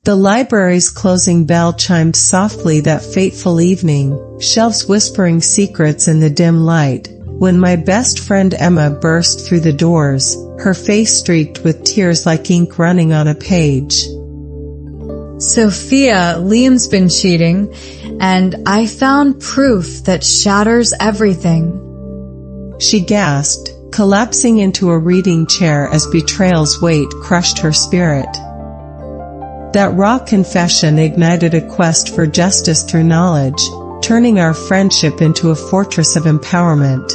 The library's closing bell chimed softly that fateful evening, shelves whispering secrets in the dim light, when my best friend Emma burst through the doors, her face streaked with tears like ink running on a page. Sophia, Liam's been cheating, and I found proof that shatters everything. She gasped, collapsing into a reading chair as betrayal's weight crushed her spirit. That raw confession ignited a quest for justice through knowledge, turning our friendship into a fortress of empowerment.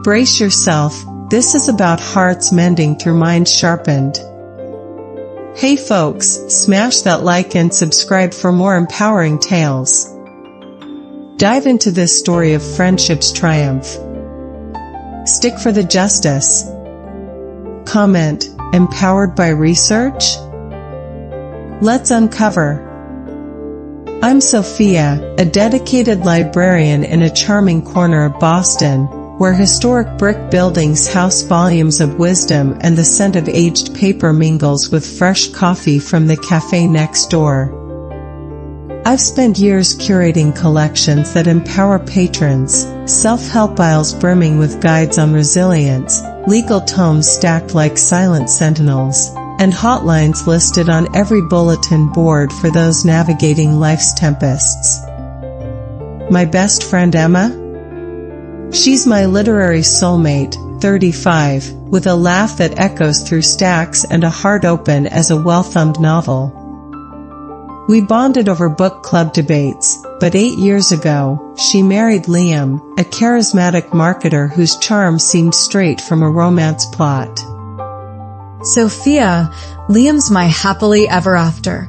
Brace yourself, this is about hearts mending through minds sharpened. Hey folks, smash that like and subscribe for more empowering tales. Dive into this story of friendship's triumph. Stick for the justice. Comment, empowered by research? Let's uncover. I'm Sophia, a dedicated librarian in a charming corner of Boston, where historic brick buildings house volumes of wisdom and the scent of aged paper mingles with fresh coffee from the cafe next door. I've spent years curating collections that empower patrons, self-help aisles brimming with guides on resilience, legal tomes stacked like silent sentinels, and hotlines listed on every bulletin board for those navigating life's tempests. My best friend Emma? She's my literary soulmate, 35, with a laugh that echoes through stacks and a heart open as a well-thumbed novel. We bonded over book club debates, but 8 years ago, she married Liam, a charismatic marketer whose charm seemed straight from a romance plot. Sophia, Liam's my happily ever after.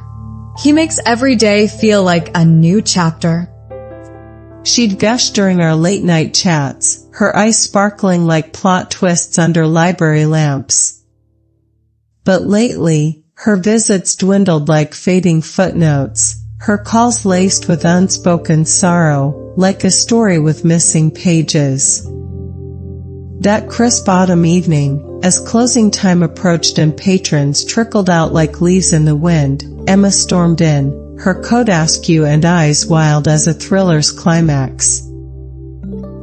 He makes every day feel like a new chapter. She'd gush during our late-night chats, her eyes sparkling like plot twists under library lamps. But lately, her visits dwindled like fading footnotes, her calls laced with unspoken sorrow, like a story with missing pages. That crisp autumn evening, as closing time approached and patrons trickled out like leaves in the wind, Emma stormed in, her coat askew and eyes wild as a thriller's climax.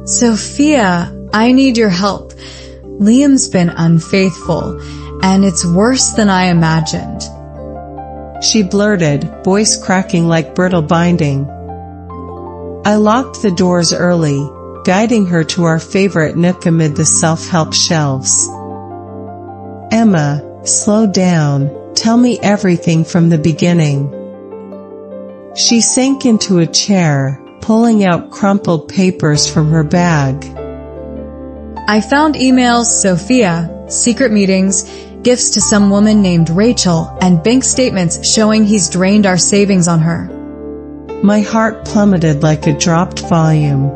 Sophia, I need your help. Liam's been unfaithful, and it's worse than I imagined. She blurted, voice cracking like brittle binding. I locked the doors early, guiding her to our favorite nook amid the self-help shelves. Emma, slow down, tell me everything from the beginning. She sank into a chair, pulling out crumpled papers from her bag. I found emails, Sophia, secret meetings, gifts to some woman named Rachel, and bank statements showing he's drained our savings on her. My heart plummeted like a dropped volume.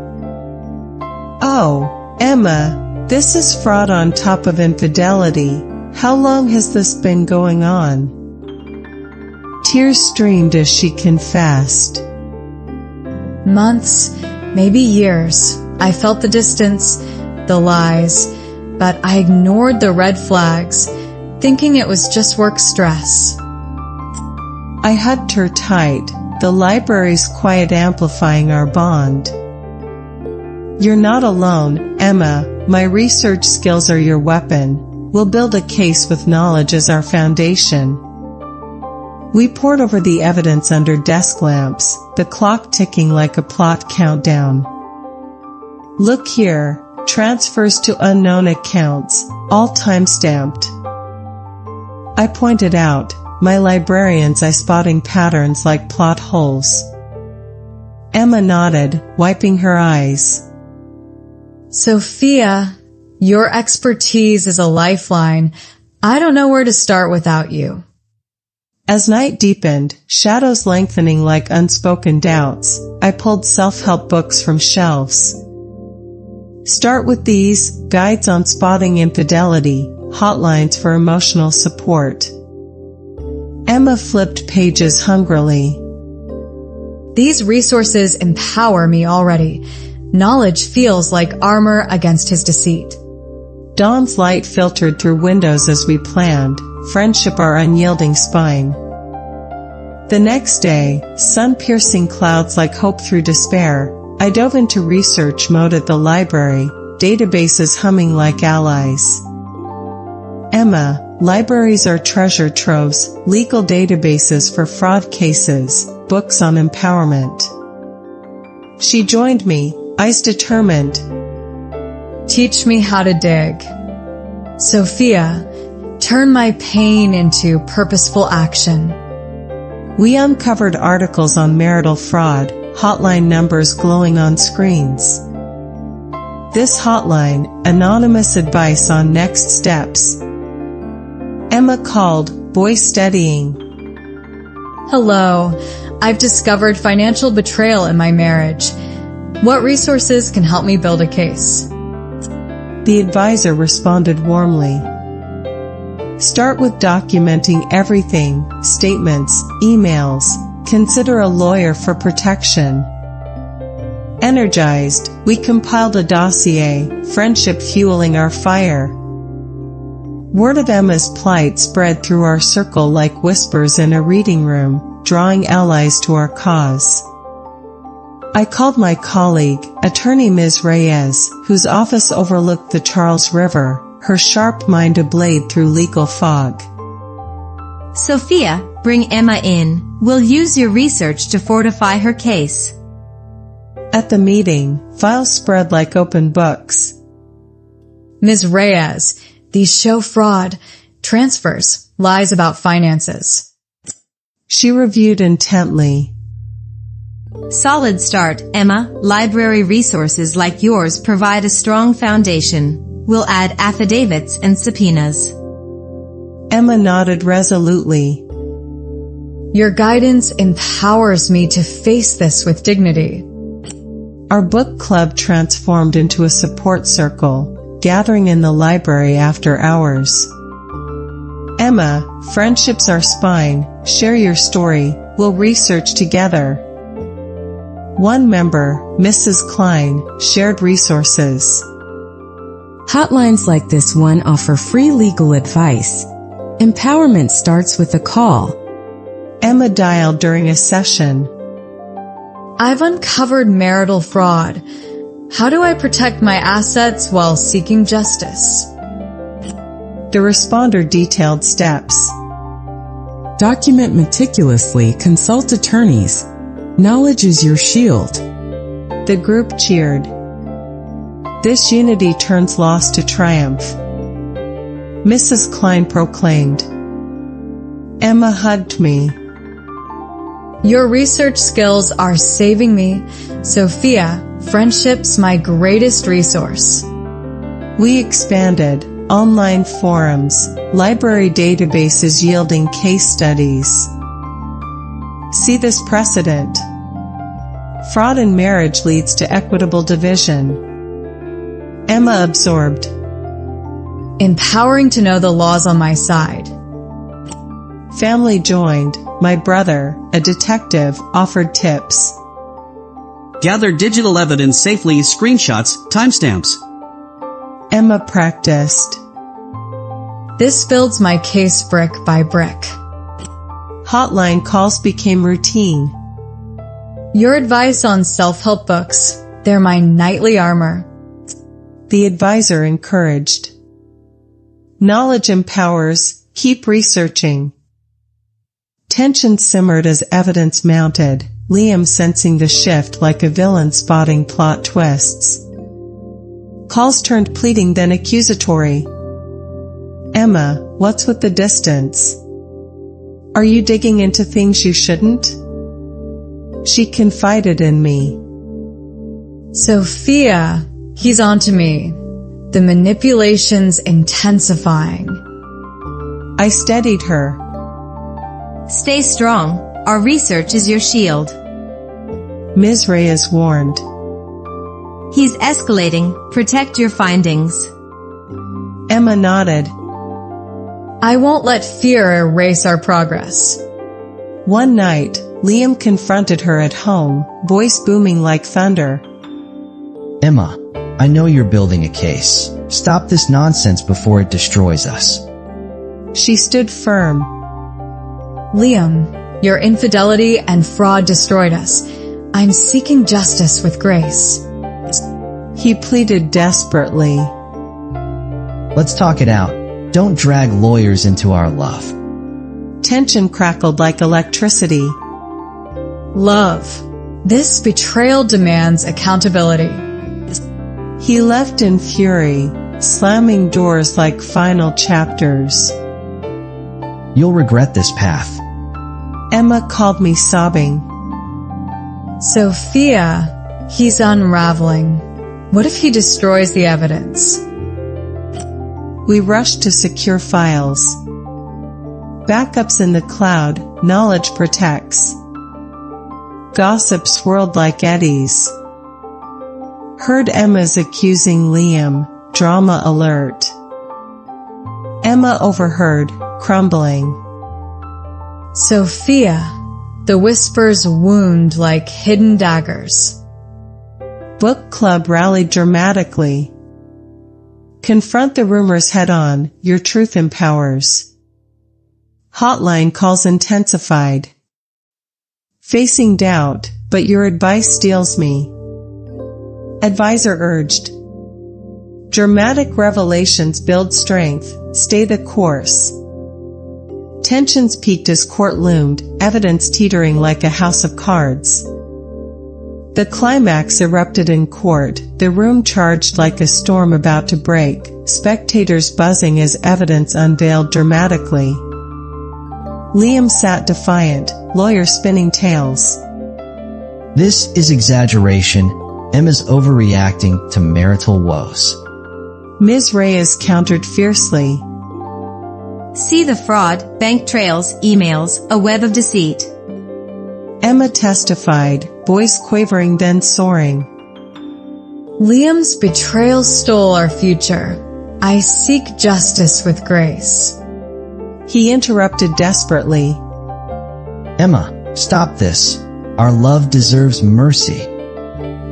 Oh, Emma, this is fraud on top of infidelity. How long has this been going on? Tears streamed as she confessed. Months, maybe years. I felt the distance, the lies, but I ignored the red flags, thinking it was just work stress. I hugged her tight, the library's quiet amplifying our bond. You're not alone, Emma. My research skills are your weapon. We'll build a case with knowledge as our foundation. We pored over the evidence under desk lamps, the clock ticking like a plot countdown. Look here, transfers to unknown accounts, all time-stamped. I pointed out, my librarian's eye spotting patterns like plot holes. Emma nodded, wiping her eyes. Sophia, your expertise is a lifeline. I don't know where to start without you. As night deepened, shadows lengthening like unspoken doubts, I pulled self-help books from shelves. Start with these, guides on spotting infidelity, hotlines for emotional support. Emma flipped pages hungrily. These resources empower me already. Knowledge feels like armor against his deceit. Dawn's light filtered through windows as we planned, friendship our unyielding spine. The next day, sun-piercing clouds like hope through despair, I dove into research mode at the library, databases humming like allies. Emma, libraries are treasure troves, legal databases for fraud cases, books on empowerment. She joined me, eyes determined. Teach me how to dig. Sophia, turn my pain into purposeful action. We uncovered articles on marital fraud, hotline numbers glowing on screens. This hotline, anonymous advice on next steps. Emma called, voice steadying. Hello, I've discovered financial betrayal in my marriage. What resources can help me build a case? The advisor responded warmly. Start with documenting everything, statements, emails. Consider a lawyer for protection. Energized, we compiled a dossier, friendship fueling our fire. Word of Emma's plight spread through our circle like whispers in a reading room, drawing allies to our cause. I called my colleague, attorney Ms. Reyes, whose office overlooked the Charles River, her sharp mind ablaze through legal fog. Sophia, bring Emma in. We'll use your research to fortify her case. At the meeting, files spread like open books. Ms. Reyes, these show fraud, transfers, lies about finances. She reviewed intently. Solid start, Emma. Library resources like yours provide a strong foundation. We'll add affidavits and subpoenas. Emma nodded resolutely. Your guidance empowers me to face this with dignity. Our book club transformed into a support circle, gathering in the library after hours. Emma, friendship's our spine. Share your story. We'll research together. One member, Mrs. Klein, shared resources. Hotlines like this one offer free legal advice. Empowerment starts with a call. Emma dialed during a session. I've uncovered marital fraud. How do I protect my assets while seeking justice? The responder detailed steps. Document meticulously, consult attorneys. Knowledge is your shield. The group cheered. This unity turns loss to triumph. Mrs. Klein proclaimed. Emma hugged me. Your research skills are saving me. Sophia, friendship's my greatest resource. We expanded. Online forums, library databases yielding case studies. See this precedent. Fraud in marriage leads to equitable division. Emma absorbed. Empowering to know the laws on my side. Family joined. My brother, a detective, offered tips. Gather digital evidence safely, screenshots, timestamps. Emma practiced. This builds my case brick by brick. Hotline calls became routine. Your advice on self-help books, they're my nightly armor. The advisor encouraged. Knowledge empowers, keep researching. Tension simmered as evidence mounted, Liam sensing the shift like a villain spotting plot twists. Calls turned pleading then accusatory. Emma, what's with the distance? Are you digging into things you shouldn't? She confided in me. Sophia, he's onto me. The manipulation's intensifying. I steadied her. Stay strong. Our research is your shield. Ms. Reyes warned. He's escalating. Protect your findings. Emma nodded. I won't let fear erase our progress. One night, Liam confronted her at home, voice booming like thunder. Emma, I know you're building a case. Stop this nonsense before it destroys us. She stood firm. Liam, Your infidelity and fraud destroyed us. I'm seeking justice with grace. He pleaded desperately. Let's talk it out. Don't drag lawyers into our love. Tension crackled like electricity. Love. This betrayal demands accountability. He left in fury, slamming doors like final chapters. You'll regret this path. Emma called me sobbing. Sophia, he's unraveling. What if he destroys the evidence? We rushed to secure files. Backups in the cloud, knowledge protects. Gossip swirled like eddies. Heard Emma's accusing Liam, drama alert. Emma overheard, crumbling. Sophia, the whispers wound like hidden daggers. Book club rallied dramatically. Confront the rumors head-on, your truth empowers. Hotline calls intensified. Facing doubt, but your advice steals me. Advisor urged. Dramatic revelations build strength, stay the course. Tensions peaked as court loomed, evidence teetering like a house of cards. The climax erupted in court, the room charged like a storm about to break, spectators buzzing as evidence unveiled dramatically. Liam sat defiant, lawyer spinning tales. This is exaggeration. Emma's overreacting to marital woes. Ms. Reyes countered fiercely. See the fraud, bank trails, emails, a web of deceit. Emma testified, voice quavering then soaring. Liam's betrayal stole our future. I seek justice with grace. He interrupted desperately. Emma, stop this. Our love deserves mercy.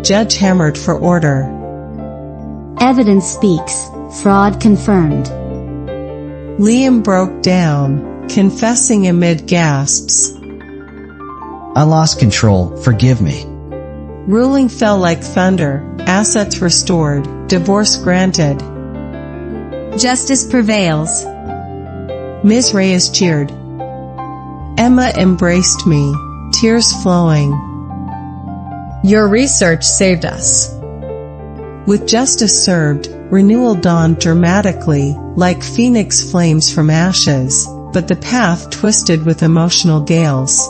Judge hammered for order. Evidence speaks. Fraud confirmed. Liam broke down, confessing amid gasps. I lost control. Forgive me. Ruling fell like thunder, assets restored, divorce granted. Justice prevails. Ms. Reyes cheered. Emma embraced me, tears flowing. Your research saved us. With justice served, renewal dawned dramatically, like phoenix flames from ashes, but the path twisted with emotional gales.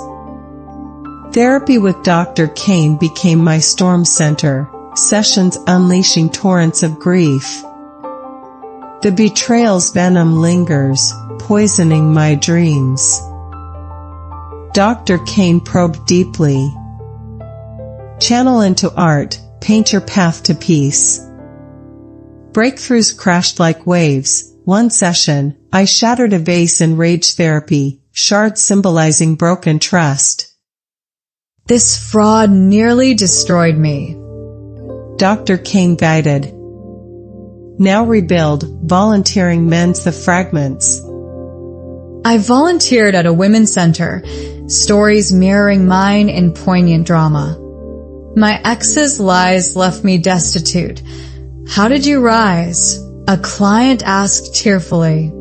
Therapy with Dr. Kane became my storm center, sessions unleashing torrents of grief. The betrayal's venom lingers, poisoning my dreams. Dr. Kane probed deeply. Channel into art, paint your path to peace. Breakthroughs crashed like waves. One session, I shattered a vase in rage therapy, shards symbolizing broken trust. This fraud nearly destroyed me. Dr. Kane guided. Now rebuild, volunteering mends the fragments. I volunteered at a women's center, stories mirroring mine in poignant drama. My ex's lies left me destitute. How did you rise? A client asked tearfully.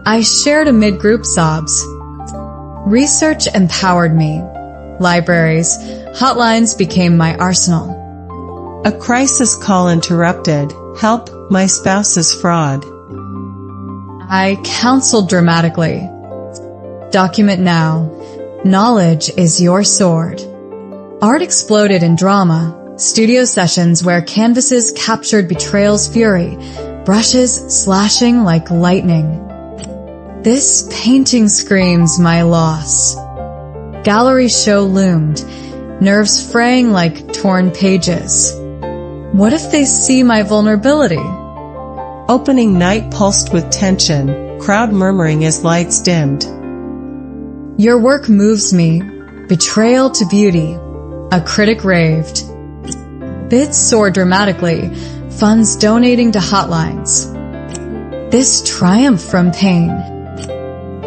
I shared amid group sobs. Research empowered me. Libraries, hotlines became my arsenal. A crisis call interrupted. Help, my spouse's fraud. I counseled dramatically. Document now. Knowledge is your sword. Art exploded in drama. Studio sessions where canvases captured betrayal's fury, brushes slashing like lightning. This painting screams my loss. Gallery show loomed, nerves fraying like torn pages. What if they see my vulnerability? Opening night pulsed with tension, crowd murmuring as lights dimmed. Your work moves me. Betrayal to beauty. A critic raved. Bids soared dramatically, funds donating to hotlines. This triumph from pain.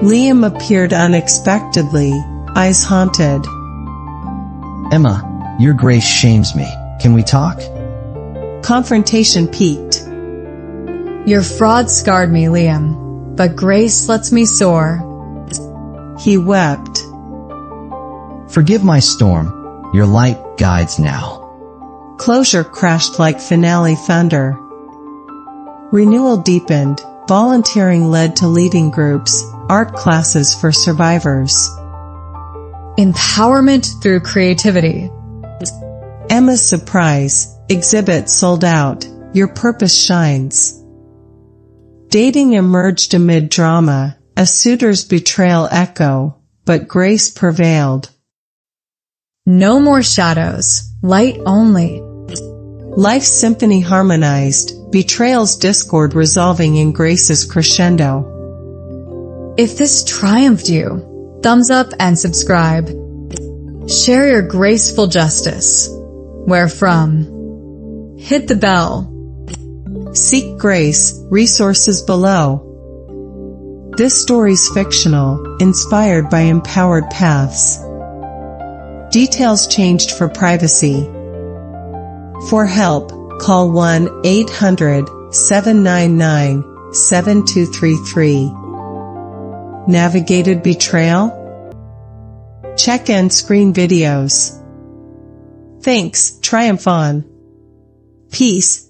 Liam appeared unexpectedly, eyes haunted. Emma, your grace shames me. Can we talk? Confrontation peaked. Your fraud scarred me, Liam, but grace lets me soar. He wept. Forgive my storm. Your light guides now. Closure crashed like finale thunder. Renewal deepened. Volunteering led to leading groups, art classes for survivors. Empowerment through creativity. Emma's surprise, exhibit sold out, your purpose shines. Dating emerged amid drama, a suitor's betrayal echo, but grace prevailed. No more shadows, light only. Life's symphony harmonized, betrayal's discord resolving in grace's crescendo. If this triumphed you, thumbs up and subscribe. Share your graceful justice. Where from? Hit the bell. Seek grace, resources below. This story's fictional, inspired by empowered paths. Details changed for privacy. For help, call 1-800-799-7233. Navigated betrayal? Check end screen videos. Thanks, triumph on. Peace.